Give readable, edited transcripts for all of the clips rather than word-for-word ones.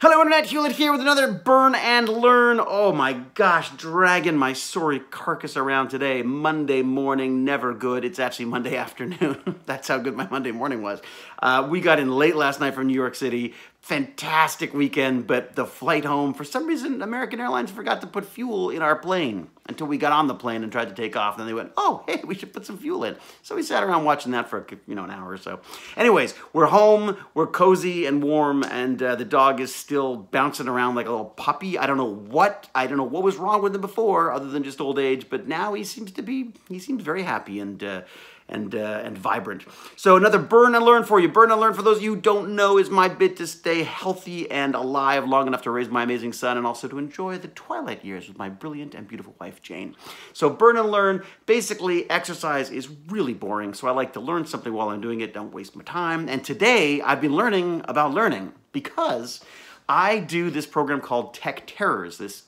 Hello Internet, Hewlett here with another Burn and Learn. Oh my gosh, dragging my sorry carcass around today. Monday morning, never good. It's actually Monday afternoon. That's how good my Monday morning was. We got in late last night from New York City. Fantastic weekend, but the flight home, for some reason, American Airlines forgot to put fuel in our plane until we got on the plane and tried to take off. Then they went, oh, hey, we should put some fuel in. So we sat around watching that for an hour or so. Anyways, we're home, we're cozy and warm, and the dog is still bouncing around like a little puppy. I don't know what was wrong with him before, other than just old age, but now he seems very happy and vibrant. So another Burn and Learn for you. Burn and Learn, for those of you who don't know, is my bit to stay healthy and alive long enough to raise my amazing son and also to enjoy the twilight years with my brilliant and beautiful wife, Jane. So Burn and Learn, basically exercise is really boring, so I like to learn something while I'm doing it, don't waste my time. And today I've been learning about learning because I do this program called Tech Terrors, this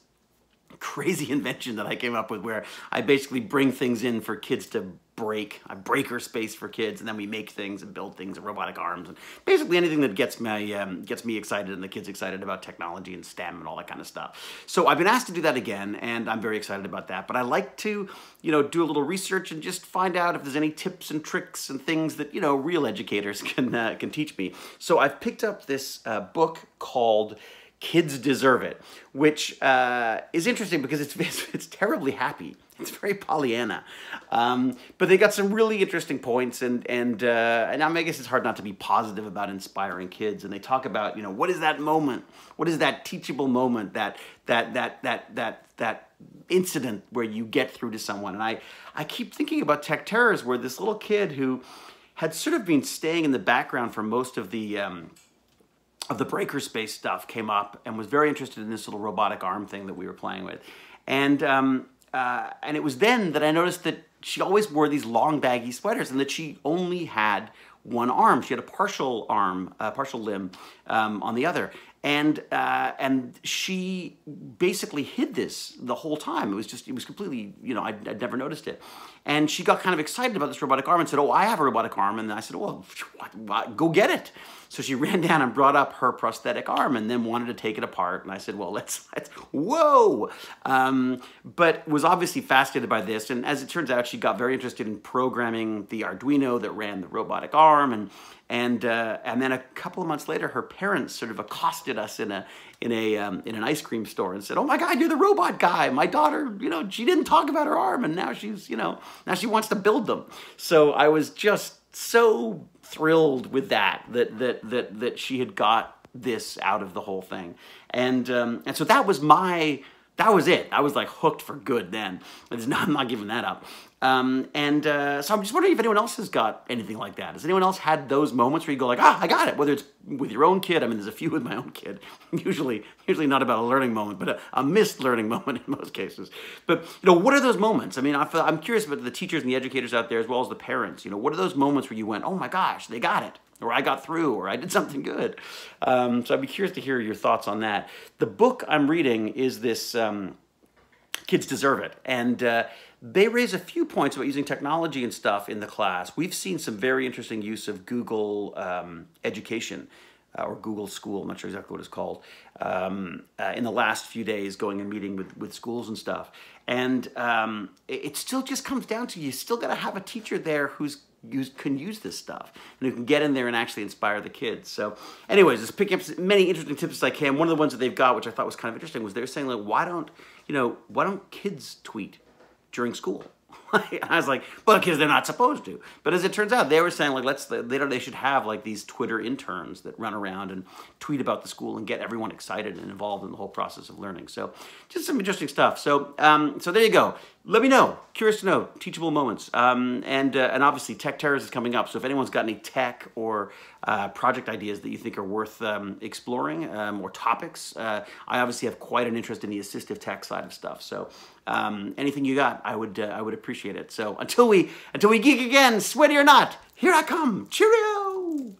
crazy invention that I came up with where I basically bring things in for kids to break, a breaker space for kids, and then we make things and build things and robotic arms and basically anything that gets me excited and the kids excited about technology and STEM and all that kind of stuff. So I've been asked to do that again, and I'm very excited about that. But I like to, do a little research and just find out if there's any tips and tricks and things that real educators can teach me. So I've picked up this book called Kids Deserve It, which is interesting because it's terribly happy. It's very Pollyanna, but they got some really interesting points, and I guess it's hard not to be positive about inspiring kids. And they talk about what is that moment, what is that teachable moment, that incident where you get through to someone. And I keep thinking about Tech Terrors, where this little kid who had sort of been staying in the background for most of the breaker space stuff came up and was very interested in this little robotic arm thing that we were playing with. And it was then that I noticed that she always wore these long baggy sweaters and that she only had one arm. She had a partial arm, a partial limb on the other. And she basically hid this the whole time. It was completely, I'd never noticed it. And she got kind of excited about this robotic arm and said, oh, I have a robotic arm. And I said, well, go get it. So she ran down and brought up her prosthetic arm and then wanted to take it apart. And I said, well, let's whoa. But was obviously fascinated by this. And as it turns out, she got very interested in programming the Arduino that ran the robotic arm. And then a couple of months later, her parents sort of accosted us in an ice cream store and said, "Oh my God, you're the robot guy. My daughter, she didn't talk about her arm, and now now she wants to build them." So I was just so thrilled with that she had got this out of the whole thing, and so that was it. I was like hooked for good then. I'm not giving that up. So I'm just wondering if anyone else has got anything like that. Has anyone else had those moments where you go like, I got it, whether it's with your own kid. I mean, there's a few with my own kid. Usually not about a learning moment, but a missed learning moment in most cases. But, what are those moments? I mean, I'm curious about the teachers and the educators out there as well as the parents. What are those moments where you went, oh my gosh, they got it, or I got through, or I did something good? So I'd be curious to hear your thoughts on that. The book I'm reading is this Kids Deserve It, and they raise a few points about using technology and stuff in the class. We've seen some very interesting use of Google Education, or Google School, I'm not sure exactly what it's called, in the last few days, going and meeting with schools and stuff. And it still just comes down to you still got to have a teacher there who can use this stuff and who can get in there and actually inspire the kids. So anyways, just picking up as many interesting tips as I can. One of the ones that they've got, which I thought was kind of interesting, was they were saying, like, why don't kids tweet during school? I was like, well, because they're not supposed to. But as it turns out, they were saying, like, they should have like these Twitter interns that run around and tweet about the school and get everyone excited and involved in the whole process of learning. So just some interesting stuff. So so there you go. Let me know. Curious to know. Teachable moments. And obviously Tech Terrors is coming up. So if anyone's got any tech or project ideas that you think are worth exploring, or topics, I obviously have quite an interest in the assistive tech side of stuff. So anything you got, I would appreciate it. So until we geek again, sweaty or not, here I come. Cheerio!